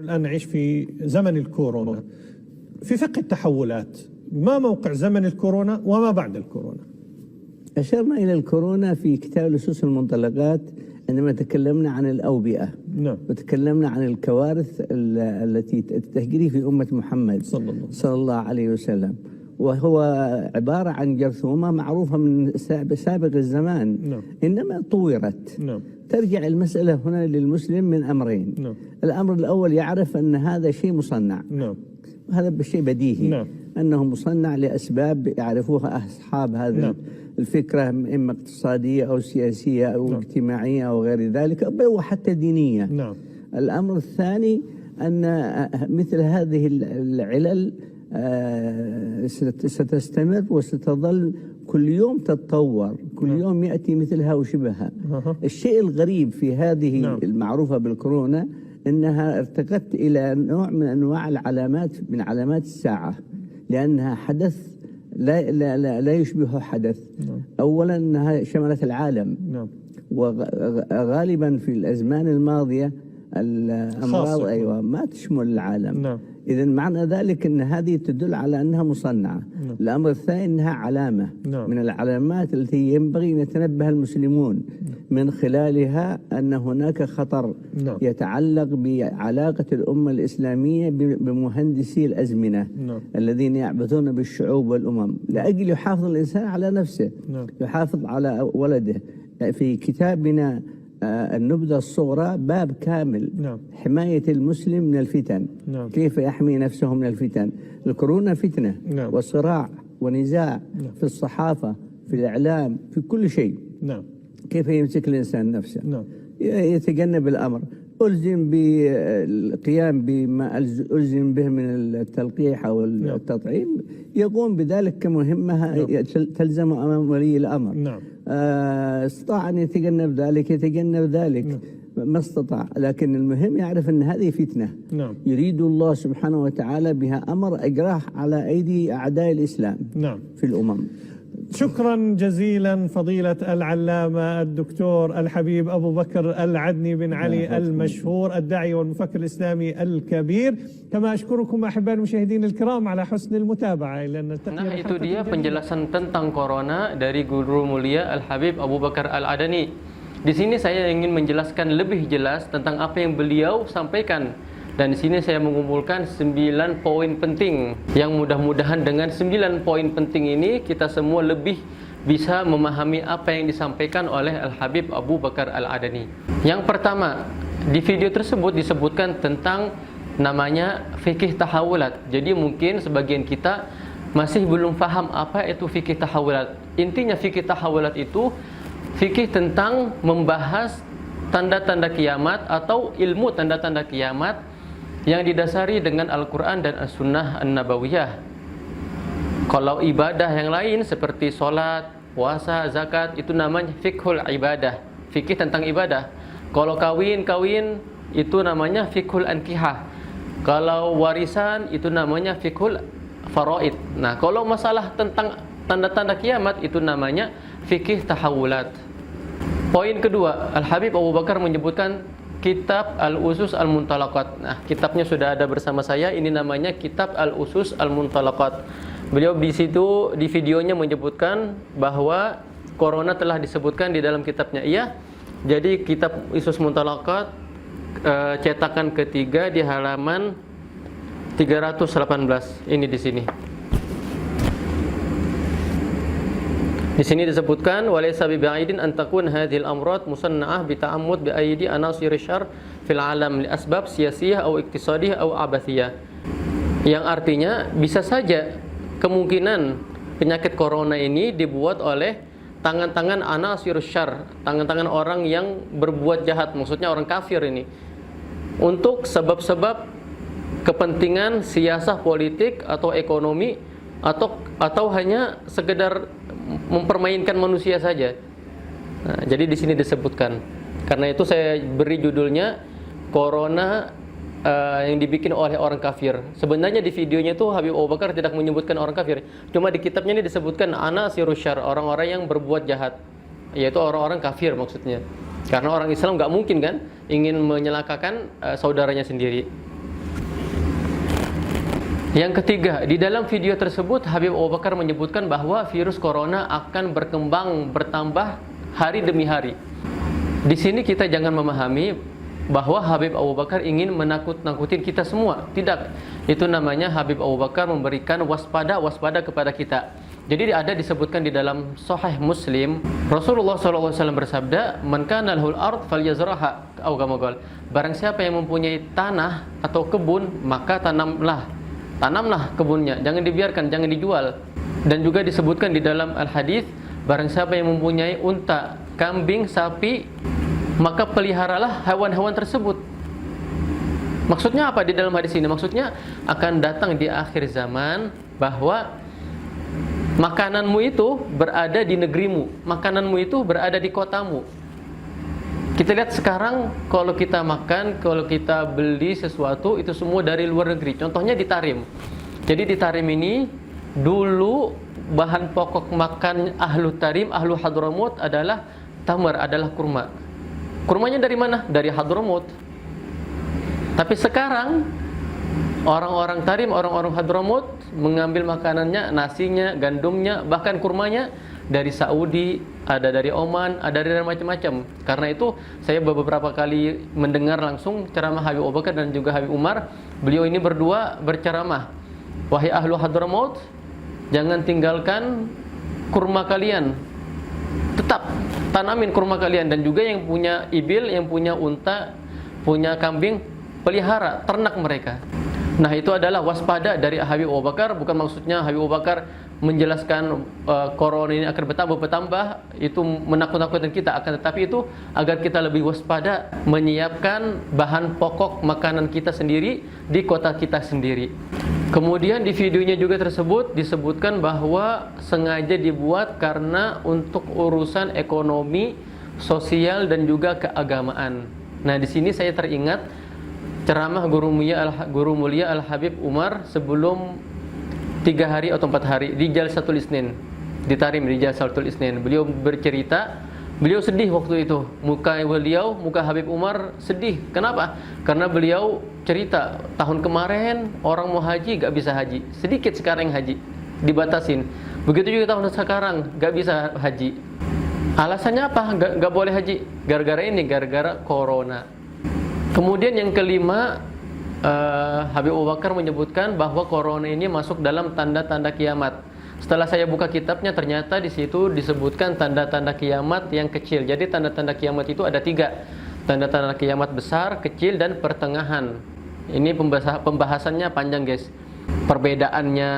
الآن نعيش في زمن الكورونا. في فقه التحولات، ما موقع زمن الكورونا وما بعد الكورونا؟ أشرنا إلى الكورونا في كتاب لصوص المنطلقات عندما تكلمنا عن الأوبئة. نعم. وتكلمنا عن الكوارث التي تجري في أمة محمد صلى الله عليه وسلم، وهو عبارة عن جرثومة معروفة من سابق الزمان. نعم. إنما طورت. نعم. ترجع المسألة هنا للمسلم من أمرين. نعم. الأمر الأول يعرف أن هذا شيء مصنع. نعم. هذا شيء بديهي. نعم. أنه مصنع لأسباب يعرفوها أصحاب هذه نعم. الفكرة، إما اقتصادية أو سياسية أو نعم. اجتماعية أو غير ذلك، أو حتى دينية. نعم. الأمر الثاني أن مثل هذه العلل ستستمر وستظل كل يوم تتطور، كل نعم. يوم يأتي مثلها وشبهها. الشيء الغريب في هذه نعم. المعروفة بالكورونا أنها ارتقت إلى نوع من أنواع العلامات من علامات الساعة، لأنها حدث لا يشبه حدث. نعم. أولا أنها شملت العالم. نعم. وغالبا في الأزمان الماضية الأمراض ما تشمل العالم. نعم. إذن معنى ذلك أن هذه تدل على أنها مصنعة. نعم. الأمر الثاني أنها علامة. نعم. من العلامات التي ينبغي أن يتنبه المسلمون من خلالها أن هناك خطر. نعم. يتعلق بعلاقة الأمة الإسلامية بمهندسي الأزمنة. نعم. الذين يعبثون بالشعوب والأمم لأجل يحافظ الإنسان على نفسه. نعم. يحافظ على ولده. في كتابنا النبذة الصغرى باب كامل. نعم. حماية المسلم من الفتن. نعم. كيف يحمي نفسه من الفتن. الكورونا فتنة. نعم. وصراع ونزاع. نعم. في الصحافة، في الإعلام، في كل شيء. نعم. كيف يمسك الإنسان نفسه. نعم. يتجنب الأمر. ألزم بالقيام بما ألزم به من التلقيح أو التطعيم، يقوم بذلك كمهمة تلزم أمام ولي الأمر. نعم. استطاع أن يتجنب ذلك يتجنب ذلك. نعم. ما استطاع، لكن المهم يعرف أن هذه فتنة. نعم. يريد الله سبحانه وتعالى بها أمر أجراه على أيدي أعداء الإسلام. نعم. في الأمم. شكرا جزيلا فضيلة العلامة الدكتور الحبيب أبو بكر العدني بن علي المشهور، الداعي والمفكر الإسلامي الكبير. كما أشكركم أحباء المشاهدين الكرام على حسن المتابعة. Nah, itu dia penjelasan tentang corona dari Guru Mulia Al-Habib Abu Bakar Al-Adani. Di sini saya ingin menjelaskan lebih jelas tentang apa yang beliau sampaikan. Dan di sini saya mengumpulkan 9 poin penting yang mudah-mudahan dengan 9 poin penting ini kita semua lebih bisa memahami apa yang disampaikan oleh Al-Habib Abu Bakar Al-Adani. Yang pertama, di video tersebut disebutkan tentang namanya fikih tahawulat. Jadi mungkin sebagian kita masih belum paham apa itu fikih tahawulat. Intinya fikih tahawulat itu fikih tentang membahas tanda-tanda kiamat atau ilmu tanda-tanda kiamat yang didasari dengan Al-Quran dan As-Sunnah An-Nabawiyah. Kalau ibadah yang lain seperti sholat, puasa, zakat, itu namanya fiqhul ibadah, fikih tentang ibadah. Kalau kawin itu namanya fiqhul ankihah. Kalau warisan itu namanya fiqhul faraid. Nah, kalau masalah tentang tanda-tanda kiamat itu namanya fikih tahawulat. Poin kedua, Al-Habib Abu Bakar menyebutkan Kitab Al-Usus Al-Muntalaqat. Nah, kitabnya sudah ada bersama saya. Ini namanya Kitab Al-Usus Al-Muntalaqat. Beliau di situ di videonya menyebutkan bahwa corona telah disebutkan di dalam kitabnya. Iya. Jadi Kitab Usus Muntalaqat cetakan ketiga di halaman 318. Ini di sini. Di sini disebutkan walaysa bi ba'idin an takun hadhil amrad musanna'ah bi ta'ammud bi aidi anasir syarr fil alam li asbab siyasiyah atau iktisadiyah atau abathiyah. Yang artinya bisa saja kemungkinan penyakit corona ini dibuat oleh tangan-tangan anasir syarr, tangan-tangan orang yang berbuat jahat, maksudnya orang kafir ini, untuk sebab-sebab kepentingan siasah politik atau ekonomi atau hanya sekedar mempermainkan manusia saja. Nah, jadi di sini disebutkan. Karena itu saya beri judulnya Corona yang dibikin oleh orang kafir. Sebenarnya di videonya itu Habib Abu Bakar tidak menyebutkan orang kafir. Cuma di kitabnya ini disebutkan anasirus syarr, orang-orang yang berbuat jahat. Yaitu orang-orang kafir maksudnya. Karena orang Islam nggak mungkin kan ingin menyelakakan saudaranya sendiri. Yang ketiga, di dalam video tersebut Habib Abu Bakar menyebutkan bahwa virus corona akan berkembang bertambah hari demi hari. Di sini kita jangan memahami bahwa Habib Abu Bakar ingin menakut-nakutin kita semua. Tidak. Itu namanya Habib Abu Bakar memberikan waspada kepada kita. Jadi ada disebutkan di dalam Sahih Muslim, Rasulullah SAW bersabda, "Man kana lahul ard falyazraha," atau kama qala, barang siapa yang mempunyai tanah atau kebun, maka tanamlah kebunnya, jangan dibiarkan, jangan dijual. Dan juga disebutkan di dalam al-hadis, barang siapa yang mempunyai unta, kambing, sapi, maka peliharalah hewan-hewan tersebut. Maksudnya apa di dalam hadis ini? Maksudnya akan datang di akhir zaman bahwa makananmu itu berada di negerimu, makananmu itu berada di kotamu. Kita lihat sekarang kalau kita makan, kalau kita beli sesuatu itu semua dari luar negeri. Contohnya di Tarim. Jadi di Tarim ini dulu bahan pokok makan ahlu Tarim, ahlu Hadramut adalah tamar, adalah kurma. Kurmanya dari mana? Dari Hadramut. Tapi sekarang orang-orang Tarim, orang-orang Hadramut mengambil makanannya, nasinya, gandumnya, bahkan kurmanya dari Saudi, ada dari Oman, ada dari macam-macam. Karena itu saya beberapa kali mendengar langsung ceramah Habib Abu Bakar dan juga Habib Umar. Beliau ini berdua berceramah, "Wahai ahlu Hadramut, jangan tinggalkan kurma kalian. Tetap tanamin kurma kalian." Dan juga yang punya ibil, yang punya unta, punya kambing, pelihara, ternak mereka. Nah, itu adalah waspada dari Habib Abu Bakar. Bukan maksudnya Habib Abu Bakar menjelaskan corona ini akan bertambah, itu menakut-nakutkan kita, akan tetapi itu agar kita lebih waspada, menyiapkan bahan pokok makanan kita sendiri di kota kita sendiri. Kemudian di videonya juga disebutkan bahwa sengaja dibuat karena untuk urusan ekonomi, sosial dan juga keagamaan. Nah, di sini saya teringat ceramah guru mulia Al-Habib Umar sebelum 3 hari atau 4 hari di Jalsatul Isnin di Tarim, di Jalsatul Isnin. Beliau bercerita, beliau sedih waktu itu. Muka Habib Umar sedih. Kenapa? Karena beliau cerita tahun kemarin orang mau haji gak bisa haji, sedikit sekarang yang haji, dibatasin. Begitu juga tahun sekarang gak bisa haji. Alasannya apa? Gak boleh haji? Gara-gara ini, gara-gara corona. Kemudian yang kelima, Habib Abu Bakar menyebutkan bahwa corona ini masuk dalam tanda-tanda kiamat. Setelah saya buka kitabnya, ternyata di situ disebutkan tanda-tanda kiamat yang kecil. Jadi tanda-tanda kiamat itu ada 3. Tanda-tanda kiamat besar, kecil, dan pertengahan. Ini pembahasannya panjang, guys. Perbedaannya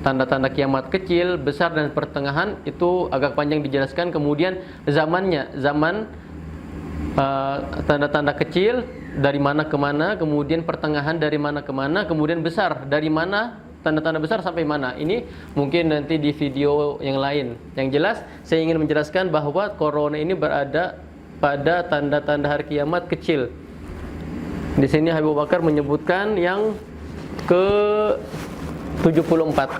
tanda-tanda kiamat kecil, besar, dan pertengahan itu agak panjang dijelaskan. Kemudian zamannya, tanda-tanda kecil dari mana ke mana, kemudian pertengahan dari mana ke mana, kemudian besar dari mana, tanda-tanda besar sampai mana. Ini mungkin nanti di video yang lain. Yang jelas saya ingin menjelaskan bahwa corona ini berada pada tanda-tanda hari kiamat kecil. Di sini Habib Abu Bakar menyebutkan yang ke 74.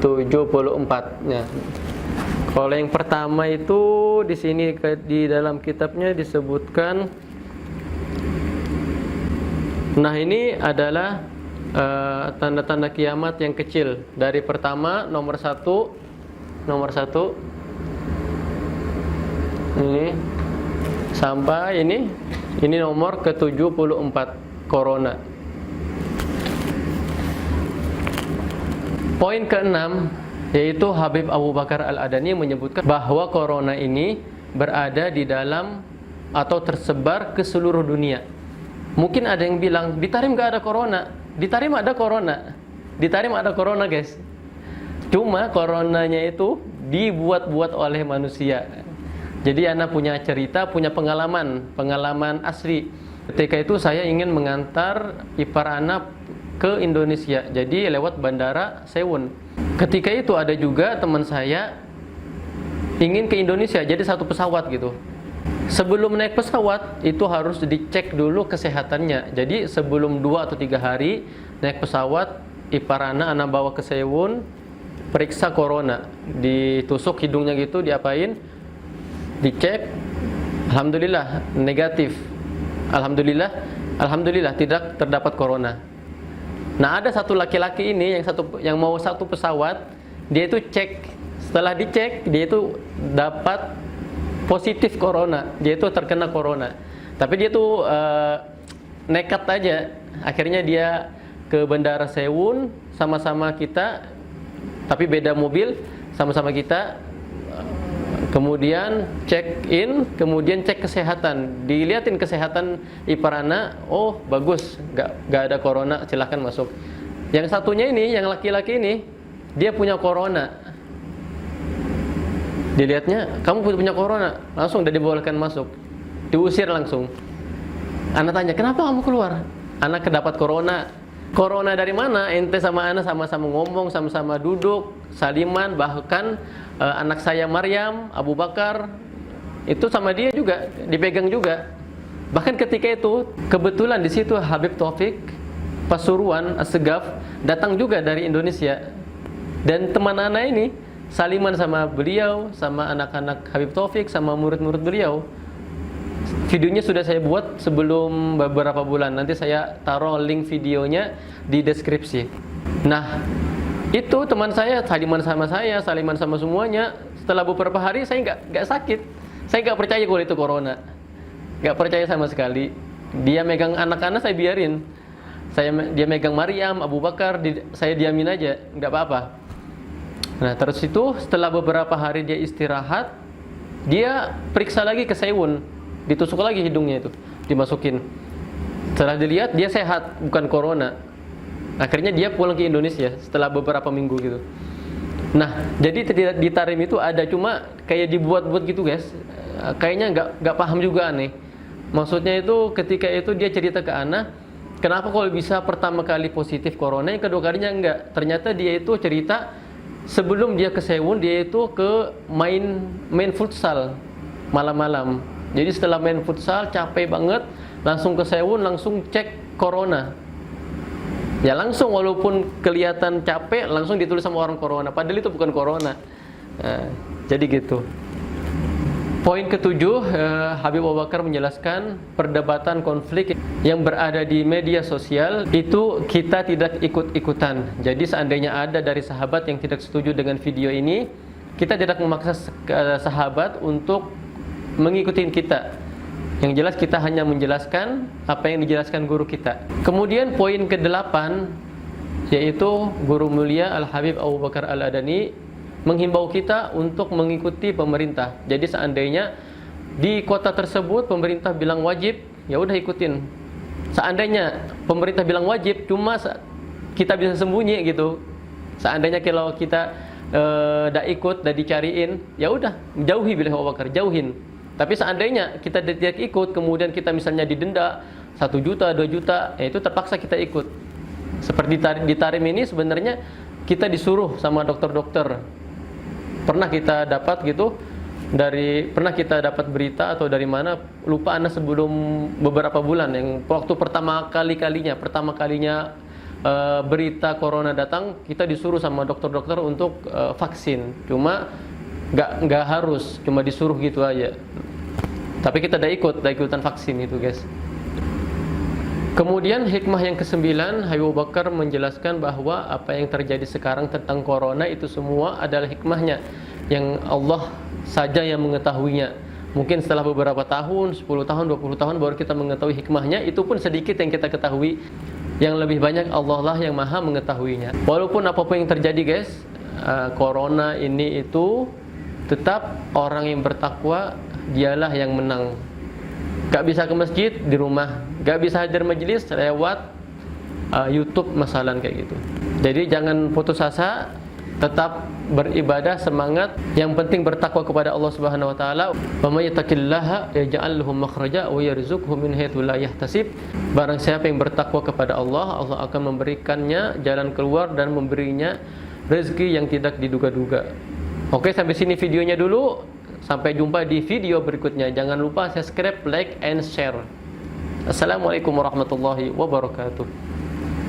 74-nya. Kalau yang pertama itu di sini di dalam kitabnya disebutkan. Nah, ini adalah tanda-tanda kiamat yang kecil. Dari pertama nomor satu ini sampai ini nomor ke-74 corona. Poin ke-6 yaitu Habib Abu Bakar Al-Adani menyebutkan bahwa corona ini berada di dalam atau tersebar ke seluruh dunia. Mungkin ada yang bilang, di Tarim gak ada corona. Di Tarim ada corona. Di Tarim ada corona, guys. Cuma coronanya itu dibuat-buat oleh manusia. Jadi anak punya cerita, punya pengalaman asli. Ketika itu saya ingin mengantar ipar anak ke Indonesia. Jadi lewat bandara Sewon. Ketika itu ada juga teman saya ingin ke Indonesia, jadi satu pesawat gitu. Sebelum naik pesawat itu harus dicek dulu kesehatannya. Jadi sebelum 2 atau 3 hari naik pesawat, ipar anak bawa ke Sewon, periksa corona, ditusuk hidungnya gitu, diapain, dicek, alhamdulillah negatif. Alhamdulillah Alhamdulillah tidak terdapat corona. Nah, ada satu laki-laki ini yang mau satu pesawat, dia itu cek, setelah dicek dia itu dapat positif corona, dia itu terkena corona. Tapi dia tuh nekat aja. Akhirnya dia ke Bandara Sewun sama-sama kita, tapi beda mobil, sama-sama kita. Kemudian check in, kemudian cek kesehatan, dilihatin kesehatan Iparana, oh bagus, nggak ada corona, silahkan masuk. Yang satunya ini, yang laki-laki ini, dia punya corona. Dilihatnya, kamu punya corona, langsung udah dibolehkan masuk, diusir langsung. Anak tanya, kenapa kamu keluar? Anak kedapat corona. Corona dari mana? Ente sama anak sama-sama ngomong, sama-sama duduk, saliman, bahkan anak saya Maryam, Abu Bakar, itu sama dia juga, dipegang juga. Bahkan ketika itu, kebetulan di situ Habib Taufik Pasuruan Assegaf datang juga dari Indonesia. Dan teman anak ini saliman sama beliau, sama anak-anak Habib Taufik, sama murid-murid beliau. Videonya sudah saya buat sebelum beberapa bulan. Nanti saya taruh link videonya di deskripsi. Nah, itu teman saya saliman sama saya, saliman sama semuanya. Setelah beberapa hari saya nggak sakit. Saya nggak percaya kalau itu corona. Nggak percaya sama sekali. Dia megang anak-anak, saya biarin. Dia megang Maryam, Abu Bakar, saya diamin aja, nggak apa-apa. Nah, terus itu setelah beberapa hari dia istirahat, dia periksa lagi ke Sewun. Ditusuk lagi hidungnya itu, dimasukin. Setelah dilihat dia sehat, bukan corona. Akhirnya dia pulang ke Indonesia setelah beberapa minggu gitu. Nah, jadi di Tarim itu ada, cuma kayak dibuat-buat gitu guys. Kayaknya nggak paham juga aneh. Maksudnya itu ketika itu dia cerita ke Ana, kenapa kalau bisa pertama kali positif corona, yang kedua kalinya enggak. Ternyata dia itu cerita sebelum dia ke Sewun, dia itu ke main futsal malam-malam. Jadi setelah main futsal capek banget, langsung ke Sewun, langsung cek corona. Ya langsung, walaupun kelihatan capek, langsung ditulis sama orang corona. Padahal itu bukan corona. Jadi gitu. Poin ketujuh, Habib Abu Bakar menjelaskan perdebatan konflik yang berada di media sosial itu kita tidak ikut-ikutan. Jadi seandainya ada dari sahabat yang tidak setuju dengan video ini, kita tidak memaksa sahabat untuk mengikuti kita. Yang jelas kita hanya menjelaskan apa yang dijelaskan guru kita. Kemudian poin ke-8, yaitu Guru Mulia Al-Habib Abu Bakar Al-Adani menghimbau kita untuk mengikuti pemerintah. Jadi seandainya di kota tersebut pemerintah bilang wajib, ya udah ikutin. Seandainya pemerintah bilang wajib, cuma kita bisa sembunyi gitu. Seandainya kalau kita dah ikut, dah dicariin, ya udah jauhi beliau Abu Bakar, jauhin. Tapi seandainya kita tidak ikut, kemudian kita misalnya didenda 1 juta, 2 juta, ya itu terpaksa kita ikut. Seperti di Tarim ini sebenarnya kita disuruh sama dokter-dokter. Pernah kita dapat gitu, pernah kita dapat berita atau dari mana, lupa anak, sebelum beberapa bulan, yang waktu pertama kalinya berita corona datang, kita disuruh sama dokter-dokter untuk vaksin. Cuma nggak harus, cuma disuruh gitu aja. Tapi kita ikutan vaksin itu guys. Kemudian hikmah yang ke-9, Habib Abu Bakar menjelaskan bahwa apa yang terjadi sekarang tentang corona itu semua adalah hikmahnya, yang Allah saja yang mengetahuinya. Mungkin setelah beberapa tahun, 10 tahun, 20 tahun baru kita mengetahui hikmahnya. Itu pun sedikit yang kita ketahui. Yang lebih banyak Allah lah yang maha mengetahuinya. Walaupun apapun yang terjadi guys, corona ini itu tetap orang yang bertakwa dialah yang menang. Gak bisa ke masjid, di rumah. Gak bisa hadir majelis lewat YouTube masalah kayak gitu. Jadi jangan putus asa, tetap beribadah, semangat. Yang penting bertakwa kepada Allah Subhanahu wa taala. Wa may yattaqillaha yaj'al lahu makhraja wa yarzuqhu min haitsu la yahtasib. Barang siapa yang bertakwa kepada Allah, Allah akan memberikannya jalan keluar dan memberinya rezeki yang tidak diduga-duga. Oke, sampai sini videonya dulu. Sampai jumpa di video berikutnya. Jangan lupa subscribe, like, and share. Assalamualaikum warahmatullahi wabarakatuh.